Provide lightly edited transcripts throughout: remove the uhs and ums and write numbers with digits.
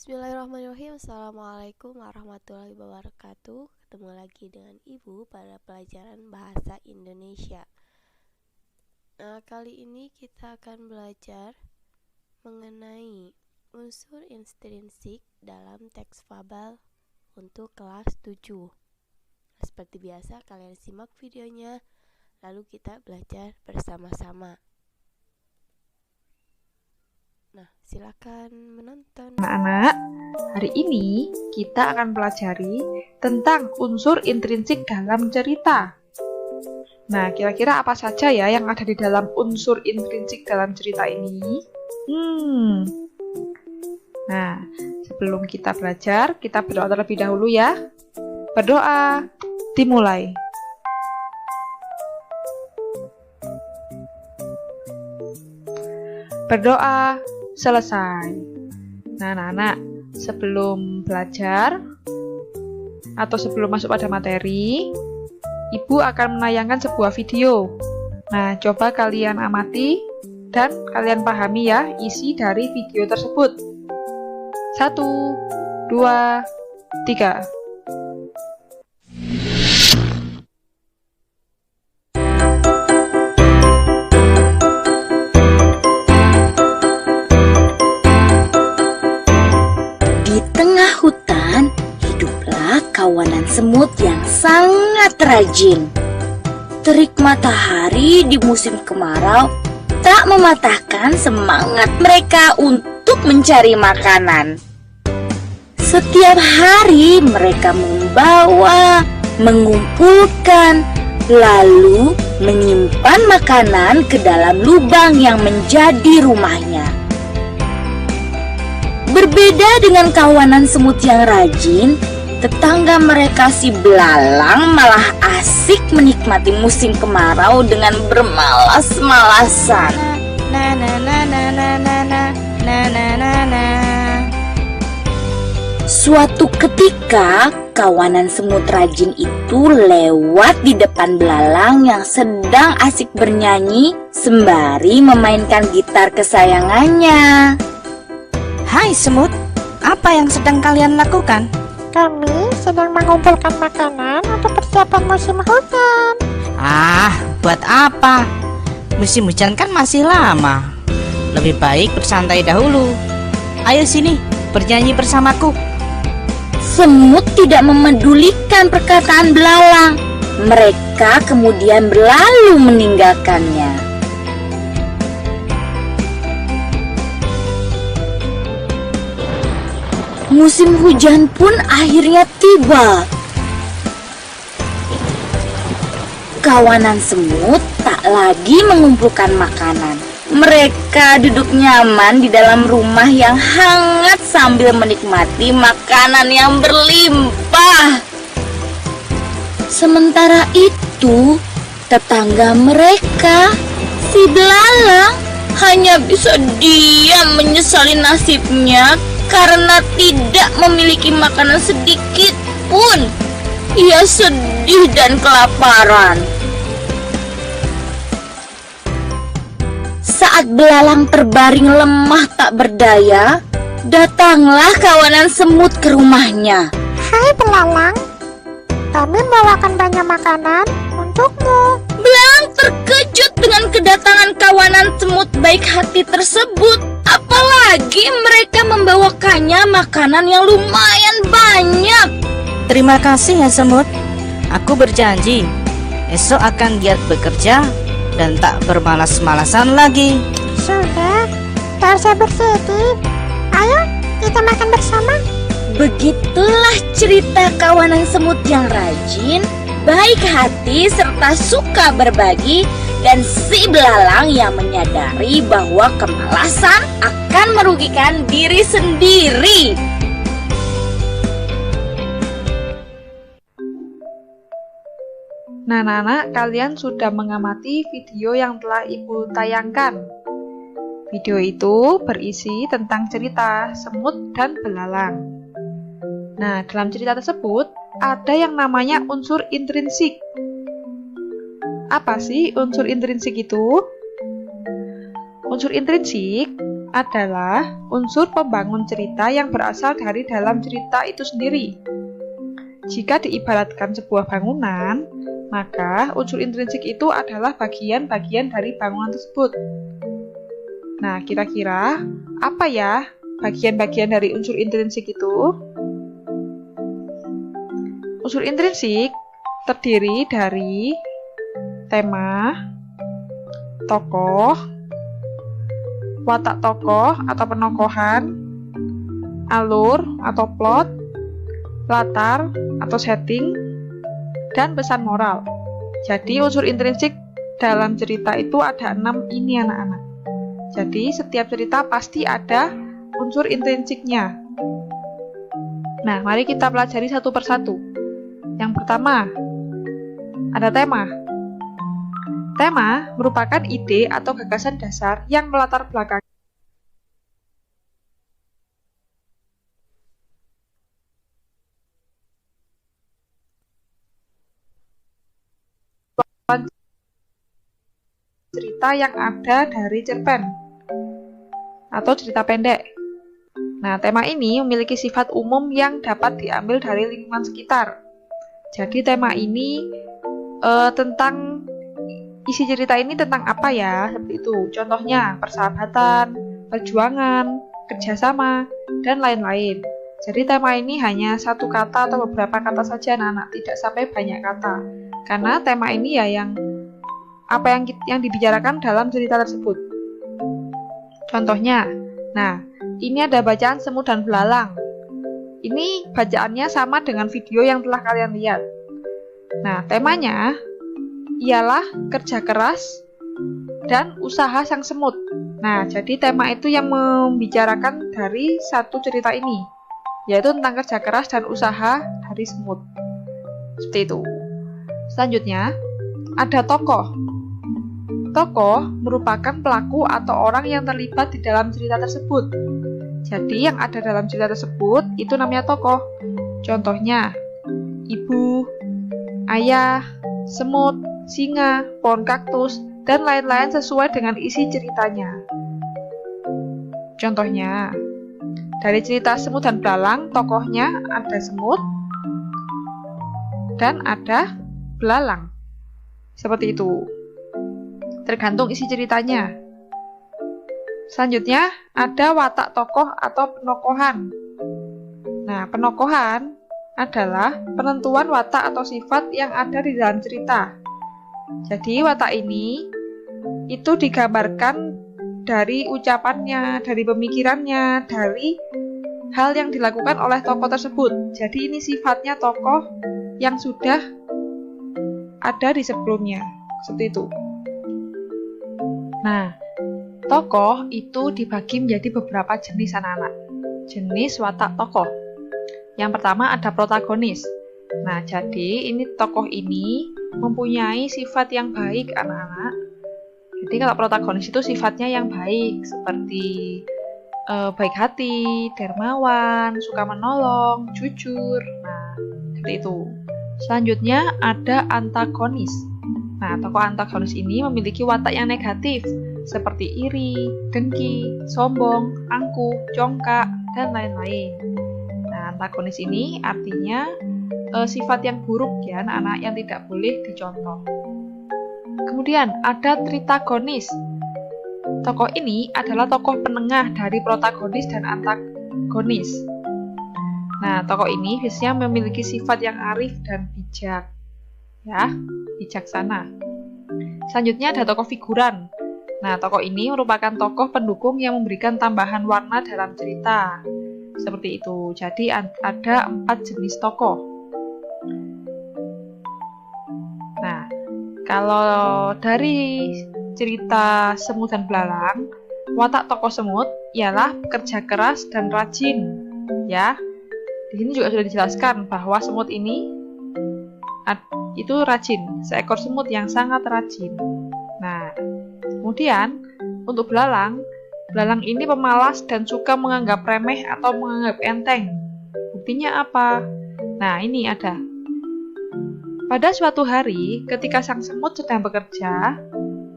Bismillahirrahmanirrahim. Assalamualaikum warahmatullahi wabarakatuh. Ketemu lagi dengan Ibu pada pelajaran Bahasa Indonesia. Kali ini kita akan belajar mengenai unsur intrinsik dalam teks fabel untuk kelas 7. Seperti biasa, kalian simak videonya, lalu kita belajar bersama-sama. Nah, silakan menonton. Anak-anak, hari ini kita akan pelajari tentang unsur intrinsik dalam cerita. Nah, kira-kira apa saja ya yang ada di dalam unsur intrinsik dalam cerita ini? Nah, sebelum kita belajar, kita berdoa terlebih dahulu ya. Berdoa, dimulai. Berdoa, selesai. Nah, anak-anak, sebelum belajar atau sebelum masuk pada materi, Ibu akan menayangkan sebuah video. Nah, coba kalian amati dan kalian pahami ya isi dari video tersebut. 1, 2, 3. Kawanan semut yang sangat rajin. Terik matahari di musim kemarau tak mematahkan semangat mereka untuk mencari makanan. Setiap hari mereka membawa, mengumpulkan, lalu menyimpan makanan ke dalam lubang yang menjadi rumahnya. Berbeda dengan kawanan semut yang rajin, tetangga mereka si belalang malah asik menikmati musim kemarau dengan bermalas-malasan. Suatu ketika, kawanan semut rajin itu lewat di depan belalang yang sedang asik bernyanyi sembari memainkan gitar kesayangannya. Hai semut, apa yang sedang kalian lakukan? Kami sedang mengumpulkan makanan untuk persiapan musim hujan. Buat apa? Musim hujan kan masih lama. Lebih baik bersantai dahulu. Ayo sini, bernyanyi bersamaku. Semut tidak memedulikan perkataan belalang. Mereka kemudian berlalu meninggalkannya. Musim hujan pun akhirnya tiba. Kawanan semut tak lagi mengumpulkan makanan. Mereka duduk nyaman di dalam rumah yang hangat sambil menikmati makanan yang berlimpah. Sementara itu, tetangga mereka, si belalang, hanya bisa diam menyesali nasibnya karena tidak memiliki makanan sedikit pun. Ia sedih dan kelaparan. Saat belalang terbaring lemah tak berdaya, datanglah kawanan semut ke rumahnya. Hai belalang, kami membawakan banyak makanan untukmu. Belalang terkejut dengan kedatangan kawanan semut baik hati tersebut. Apalagi mereka membawakannya makanan yang lumayan banyak. Terima kasih ya semut. Aku berjanji esok akan giat bekerja dan tak bermalas-malasan lagi. Sudah, tak usah bersedih. Ayo kita makan bersama. Begitulah cerita kawanan semut yang rajin, baik hati serta suka berbagi, dan si belalang yang menyadari bahwa kemalasan akan merugikan diri sendiri. Nah, anak-anak, kalian sudah mengamati video yang telah Ibu tayangkan. Video itu berisi tentang cerita semut dan belalang. Nah, dalam cerita tersebut ada yang namanya unsur intrinsik. Apa sih unsur intrinsik itu? Unsur intrinsik adalah unsur pembangun cerita yang berasal dari dalam cerita itu sendiri. Jika diibaratkan sebuah bangunan, maka unsur intrinsik itu adalah bagian-bagian dari bangunan tersebut. Nah, kira-kira apa ya bagian-bagian dari unsur intrinsik itu? Unsur intrinsik terdiri dari tema, tokoh, watak tokoh atau penokohan, alur atau plot, latar atau setting, dan pesan moral. Jadi unsur intrinsik dalam cerita itu ada 6 ini anak-anak. Jadi setiap cerita pasti ada unsur intrinsiknya. Nah, mari kita pelajari satu persatu. Yang pertama, ada tema. Tema merupakan ide atau gagasan dasar yang melatar belakangi cerita yang ada dari cerpen atau cerita pendek. Nah, tema ini memiliki sifat umum yang dapat diambil dari lingkungan sekitar. Jadi tema ini tentang isi cerita ini tentang apa ya? Seperti itu. Contohnya persahabatan, perjuangan, kerjasama, dan lain-lain. Jadi tema ini hanya satu kata atau beberapa kata saja anak-anak, tidak sampai banyak kata. Karena tema ini ya yang dibicarakan dalam cerita tersebut. Contohnya, nah, ini ada bacaan Semut dan Belalang. Ini bacaannya sama dengan video yang telah kalian lihat. Nah, temanya ialah kerja keras dan usaha sang semut. Nah, jadi tema itu yang membicarakan dari satu cerita ini, yaitu tentang kerja keras dan usaha dari semut. Seperti itu. Selanjutnya, ada tokoh. Tokoh merupakan pelaku atau orang yang terlibat di dalam cerita tersebut. Jadi yang ada dalam cerita tersebut itu namanya tokoh. Contohnya, ibu, ayah, semut, singa, pohon kaktus, dan lain-lain sesuai dengan isi ceritanya. Contohnya, dari cerita Semut dan Belalang, tokohnya ada semut dan ada belalang. Seperti itu. Tergantung isi ceritanya. Selanjutnya, ada watak tokoh atau penokohan. Nah, penokohan adalah penentuan watak atau sifat yang ada di dalam cerita. Jadi, watak ini itu digambarkan dari ucapannya, dari pemikirannya, dari hal yang dilakukan oleh tokoh tersebut. Jadi, ini sifatnya tokoh yang sudah ada di sebelumnya. Seperti itu. Nah, tokoh itu dibagi menjadi beberapa jenis anak-anak. Jenis watak tokoh. Yang pertama ada protagonis. Nah, jadi ini tokoh ini mempunyai sifat yang baik anak-anak. Jadi kalau protagonis itu sifatnya yang baik, seperti baik hati, dermawan, suka menolong, jujur. Nah, seperti itu. Selanjutnya ada antagonis. Nah, tokoh antagonis ini memiliki watak yang negatif, seperti iri, dengki, sombong, angkuh, congkak, dan lain-lain. Nah, antagonis ini artinya sifat yang buruk ya anak-anak yang tidak boleh dicontoh. Kemudian ada tritagonis. Tokoh ini adalah tokoh penengah dari protagonis dan antagonis. Nah, tokoh ini biasanya memiliki sifat yang arif dan bijak. Ya, bijaksana. Selanjutnya ada tokoh figuran. Nah, tokoh ini merupakan tokoh pendukung yang memberikan tambahan warna dalam cerita. Seperti itu. Jadi ada 4 jenis tokoh. Nah, kalau dari cerita Semut dan Belalang, watak tokoh semut ialah kerja keras dan rajin. Ya, di sini juga sudah dijelaskan bahwa semut ini itu rajin, seekor semut yang sangat rajin. Nah, kemudian untuk belalang ini pemalas dan suka menganggap remeh atau menganggap enteng. Buktinya apa? Nah, ini ada. Pada suatu hari, ketika sang semut sedang bekerja,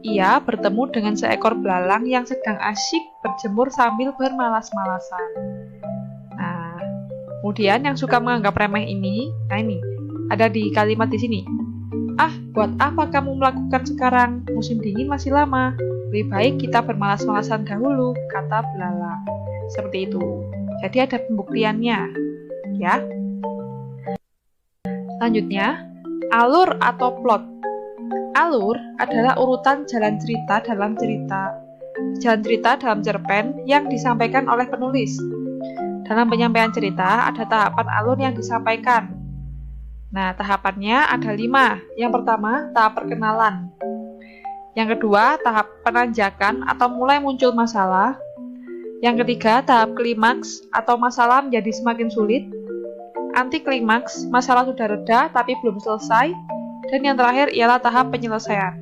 ia bertemu dengan seekor belalang yang sedang asyik berjemur sambil bermalas-malasan. Nah, kemudian yang suka menganggap remeh ini, nah ini, ada di kalimat di sini. Ah, buat apa kamu melakukan sekarang? Musim dingin masih lama. Lebih baik kita bermalas-malasan dahulu, kata belalang. Seperti itu. Jadi ada pembuktiannya, ya. Selanjutnya, alur atau plot. Alur adalah urutan jalan cerita dalam cerpen yang disampaikan oleh penulis. Dalam penyampaian cerita, ada tahapan alur yang disampaikan. Nah, tahapannya ada 5. Yang pertama, tahap perkenalan. Yang kedua, tahap penanjakan atau mulai muncul masalah. Yang ketiga, tahap klimaks atau masalah menjadi semakin sulit. Anti klimaks, masalah sudah reda tapi belum selesai. Dan yang terakhir ialah tahap penyelesaian.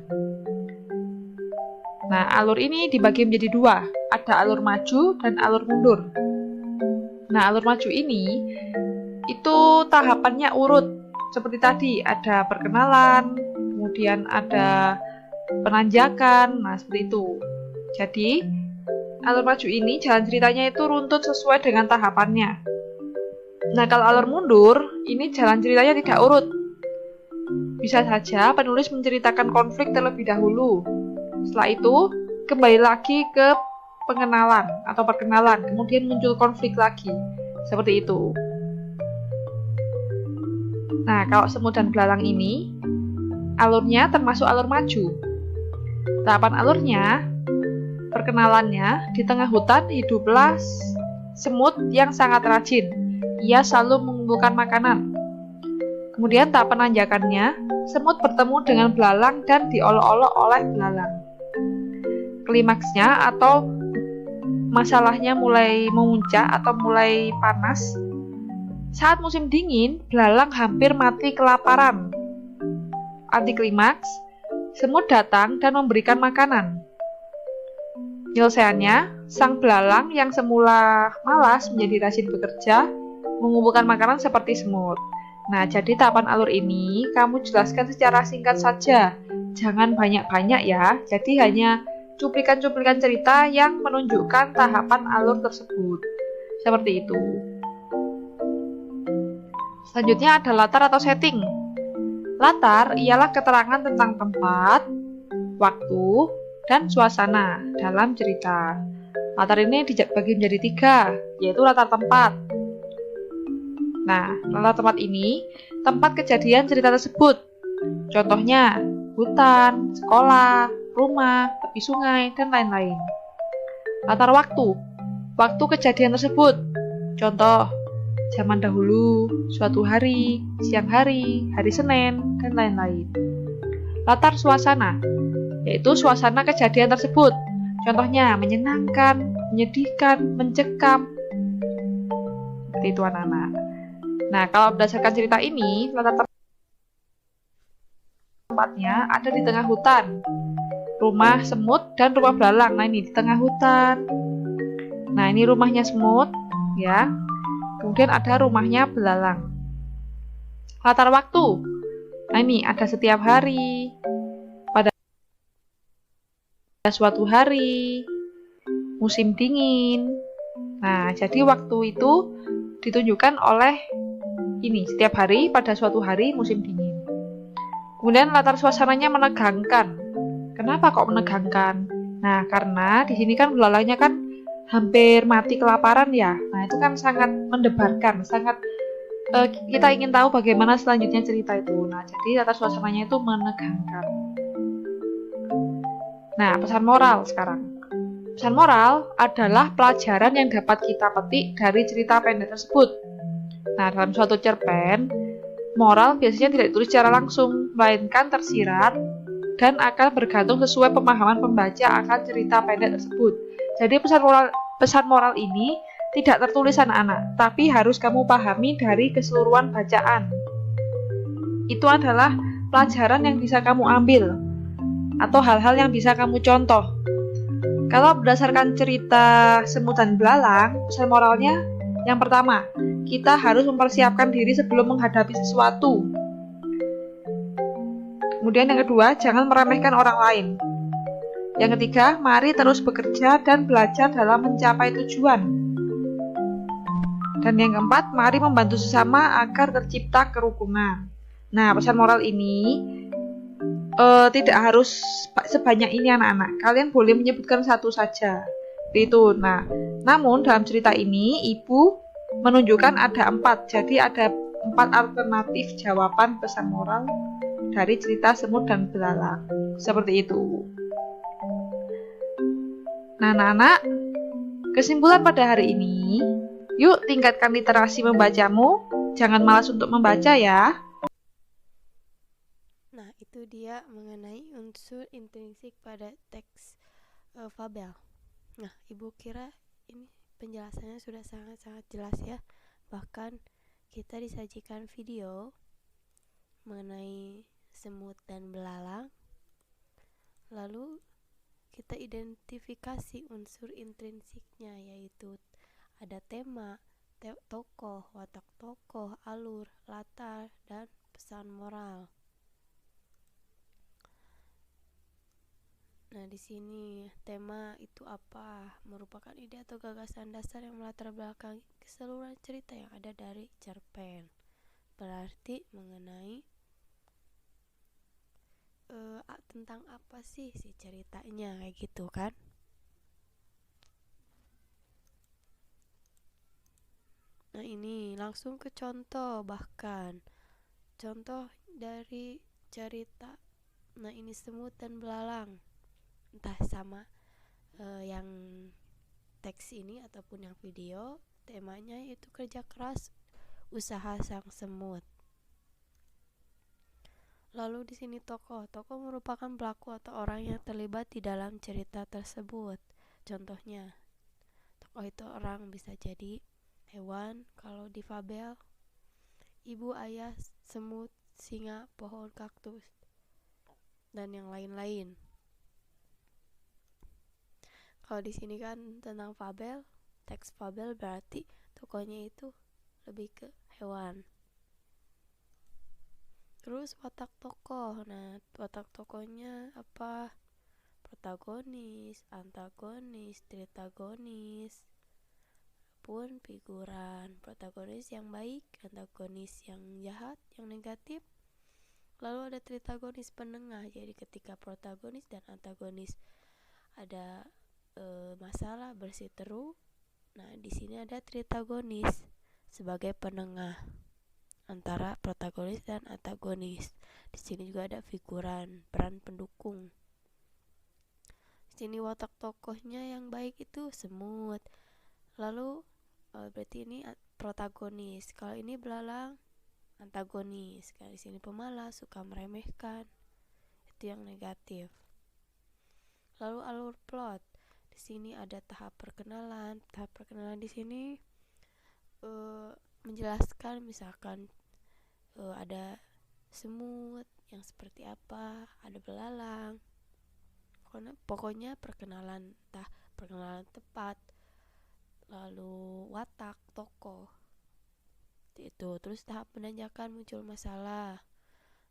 Nah, alur ini dibagi menjadi 2. Ada alur maju dan alur mundur. Nah, alur maju ini itu tahapannya urut. Seperti tadi, ada perkenalan, kemudian ada penanjakan, nah seperti itu. Jadi, alur maju ini jalan ceritanya itu runtut sesuai dengan tahapannya. Nah, kalau alur mundur, ini jalan ceritanya tidak urut. Bisa saja penulis menceritakan konflik terlebih dahulu. Setelah itu, kembali lagi ke pengenalan atau perkenalan, kemudian muncul konflik lagi. Seperti itu. Nah, kalau semut dan belalang ini, alurnya termasuk alur maju. Tahapan alurnya, perkenalannya, di tengah hutan hiduplah semut yang sangat rajin. Ia selalu mengumpulkan makanan. Kemudian tahap penanjakannya, semut bertemu dengan belalang dan diolok-olok oleh belalang. Klimaksnya atau masalahnya mulai memuncak atau mulai panas. Saat musim dingin, belalang hampir mati kelaparan. Antiklimaks, semut datang dan memberikan makanan. Penyelesaiannya, sang belalang yang semula malas menjadi rajin bekerja, mengumpulkan makanan seperti semut. Nah, jadi tahapan alur ini kamu jelaskan secara singkat saja. Jangan banyak-banyak ya. Jadi hanya cuplikan-cuplikan cerita yang menunjukkan tahapan alur tersebut. Seperti itu. Selanjutnya ada latar atau setting. Latar ialah keterangan tentang tempat, waktu, dan suasana dalam cerita. Latar ini dibagi menjadi 3, yaitu latar tempat. Nah, latar tempat ini tempat kejadian cerita tersebut. Contohnya, hutan, sekolah, rumah, tepi sungai, dan lain-lain. Latar waktu. Waktu kejadian tersebut. Contoh, zaman dahulu, suatu hari, siang hari, hari Senin, dan lain-lain. Latar suasana, yaitu suasana kejadian tersebut. Contohnya, menyenangkan, menyedihkan, mencekam. Seperti itu anak-anak. Nah, kalau berdasarkan cerita ini, latar tempatnya ada di tengah hutan. Rumah semut dan rumah belalang. Nah, ini di tengah hutan. Nah, ini rumahnya semut, ya. Kemudian ada rumahnya belalang. Latar waktu. Nah, ini ada setiap hari. Pada suatu hari. Musim dingin. Nah, jadi waktu itu ditunjukkan oleh ini, setiap hari pada suatu hari musim dingin. Kemudian latar suasananya menegangkan. Kenapa kok menegangkan? Nah, karena di sini kan belalangnya kan hampir mati kelaparan ya. Nah, itu kan sangat mendebarkan, sangat kita ingin tahu bagaimana selanjutnya cerita itu. Nah, jadi latar suasananya itu menegangkan. Nah, pesan moral sekarang. Pesan moral adalah pelajaran yang dapat kita petik dari cerita pendek tersebut. Nah, dalam suatu cerpen, moral biasanya tidak ditulis secara langsung, melainkan tersirat dan akan bergantung sesuai pemahaman pembaca akan cerita pendek tersebut. Jadi pesan moral ini tidak tertulis anak-anak, tapi harus kamu pahami dari keseluruhan bacaan. Itu adalah pelajaran yang bisa kamu ambil, atau hal-hal yang bisa kamu contoh. Kalau berdasarkan cerita semut dan belalang, pesan moralnya yang pertama, kita harus mempersiapkan diri sebelum menghadapi sesuatu. Kemudian yang kedua, jangan meremehkan orang lain. Yang ketiga, mari terus bekerja dan belajar dalam mencapai tujuan. Dan yang keempat, mari membantu sesama agar tercipta kerukunan. Nah, pesan moral ini tidak harus sebanyak ini anak-anak. Kalian boleh menyebutkan satu saja. Itu. Nah, namun dalam cerita ini ibu menunjukkan ada 4. Jadi ada 4 alternatif jawaban pesan moral dari cerita semut dan belalang. Seperti itu. Nah, anak-anak, kesimpulan pada hari ini, yuk tingkatkan literasi membacamu. Jangan malas untuk membaca ya. Nah, itu dia mengenai unsur intrinsik pada teks fabel. Nah, Ibu kira ini penjelasannya sudah sangat-sangat jelas ya. Bahkan kita disajikan video mengenai semut dan belalang. Lalu kita identifikasi unsur intrinsiknya, yaitu ada tema, tokoh, watak tokoh, alur, latar, dan pesan moral. Nah, di sini tema itu apa? Merupakan ide atau gagasan dasar yang melatar belakangi keseluruhan cerita yang ada dari cerpen. Berarti mengenai tentang apa sih si ceritanya, kayak gitu kan? Nah, ini langsung ke contoh, bahkan contoh dari cerita. Nah, ini semut dan belalang. Entah sama yang teks ini ataupun yang video, temanya itu kerja keras usaha sang semut. Lalu di sini tokoh merupakan pelaku atau orang yang terlibat di dalam cerita tersebut. Contohnya, tokoh itu orang, bisa jadi hewan kalau di fabel, ibu, ayah, semut, singa, pohon, kaktus, dan yang lain-lain. Kalau di sini kan tentang fabel, teks fabel, berarti tokohnya itu lebih ke hewan. Terus watak tokoh. Nah, watak tokohnya apa? Protagonis, antagonis, tritagonis, pun figuran. Protagonis yang baik, antagonis yang jahat, yang negatif. Lalu ada tritagonis penengah. Jadi ketika protagonis dan antagonis ada masalah bersiteru, nah di sini ada tritagonis sebagai penengah antara protagonis dan antagonis. Di sini juga ada figuran, peran pendukung. Di sini watak tokohnya yang baik itu semut. Lalu berarti ini protagonis. Kalau ini belalang, antagonis. Kalau di sini pemalas, suka meremehkan, itu yang negatif. Lalu alur plot. Di sini ada tahap perkenalan. Tahap perkenalan di sini menjelaskan, misalkan ada semut yang seperti apa, ada belalang. Pokoknya perkenalan, entah perkenalan tepat, lalu watak tokoh itu. Terus tahap menanjakan, muncul masalah.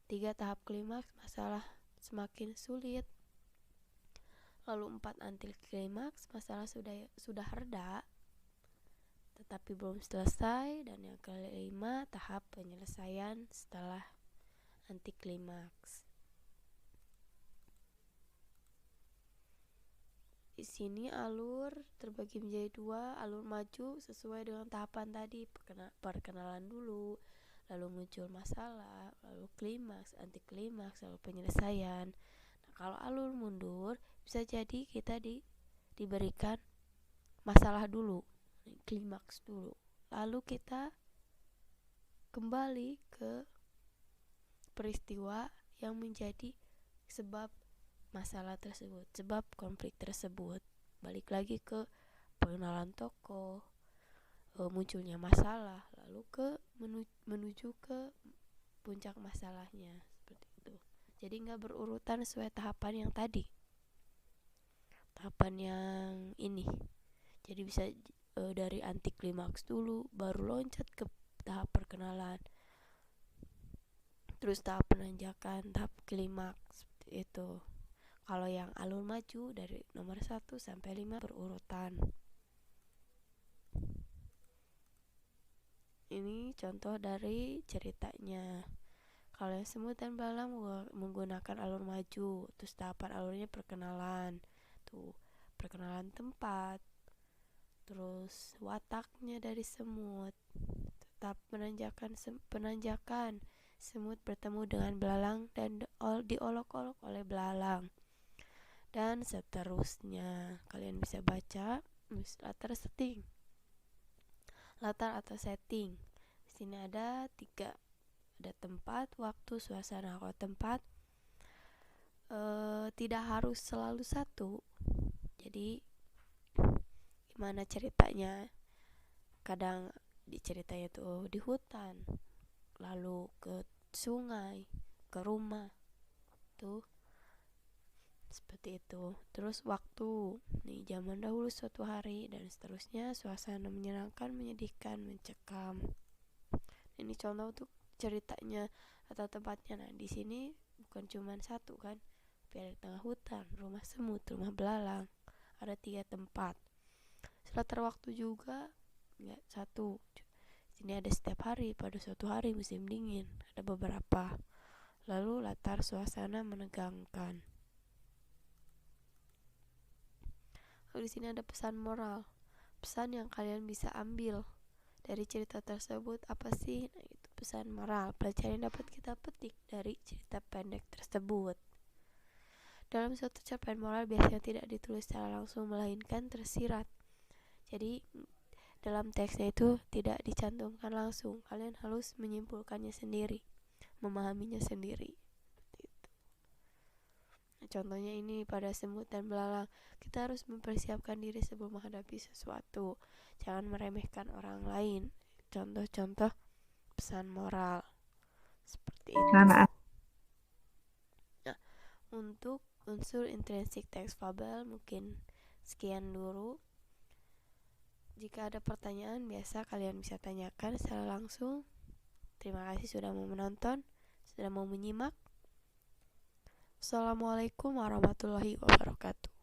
3 tahap klimaks, masalah semakin sulit. Lalu 4 anti klimaks, masalah sudah reda tetapi belum selesai. Dan yang kelima, tahap penyelesaian setelah anti klimaks. Di sini alur terbagi menjadi 2, alur maju sesuai dengan tahapan tadi, perkenalan dulu, lalu muncul masalah, lalu klimaks, anti klimaks, lalu penyelesaian. Nah, kalau alur mundur, bisa jadi kita diberikan masalah dulu, klimaks dulu, lalu kita kembali ke peristiwa yang menjadi sebab masalah tersebut, sebab konflik tersebut. Balik lagi ke pengenalan tokoh, munculnya masalah, lalu menuju ke puncak masalahnya, seperti itu. Jadi nggak berurutan sesuai tahapan yang tadi, tahapan yang ini. Jadi bisa dari anti klimaks dulu, baru loncat ke tahap perkenalan, terus tahap penanjakan, tahap klimaks, seperti itu. Kalau yang alur maju dari nomor 1 sampai 5 berurutan. Ini contoh dari ceritanya. Kalau yang semut dan belalang menggunakan alur maju. Terus tahapan alurnya perkenalan. Tuh, perkenalan tempat. Terus wataknya dari semut. Tetap penanjakan semut bertemu dengan belalang dan diolok-olok oleh belalang. Dan seterusnya. Kalian bisa baca latar atau setting. Di sini ada 3. Ada tempat, waktu, suasana. Kalau tempat tidak harus selalu satu. Jadi gimana ceritanya? Kadang ceritanya tuh di hutan, lalu ke sungai, ke rumah, tuh seperti itu. Terus waktu, nih zaman dahulu suatu hari, dan seterusnya. Suasana menyenangkan, menyedihkan, mencekam. Ini contoh untuk ceritanya atau tempatnya. Nah, di sini bukan cuma satu kan, tapi ada tengah hutan, rumah semut, rumah belalang. Ada 3 tempat. Latar waktu juga nggak satu. Sini ada setiap hari, pada suatu hari musim dingin, ada beberapa. Lalu latar suasana menegangkan. Lalu di sini ada pesan moral. Pesan yang kalian bisa ambil dari cerita tersebut apa sih? Nah, itu pesan moral, pelajaran yang dapat kita petik dari cerita pendek tersebut. Dalam suatu cerpen moral biasanya tidak ditulis secara langsung, melainkan tersirat. Jadi dalam teksnya itu tidak dicantumkan langsung. Kalian harus menyimpulkannya sendiri, memahaminya sendiri. Nah, contohnya ini pada semut dan belalang. Kita harus mempersiapkan diri sebelum menghadapi sesuatu. Jangan meremehkan orang lain. Contoh-contoh pesan moral seperti itu. Nah, untuk unsur intrinsik teks fabel mungkin sekian dulu. Jika ada pertanyaan, biasa kalian bisa tanyakan secara langsung. Terima kasih sudah mau menonton, sudah mau menyimak. Assalamualaikum warahmatullahi wabarakatuh.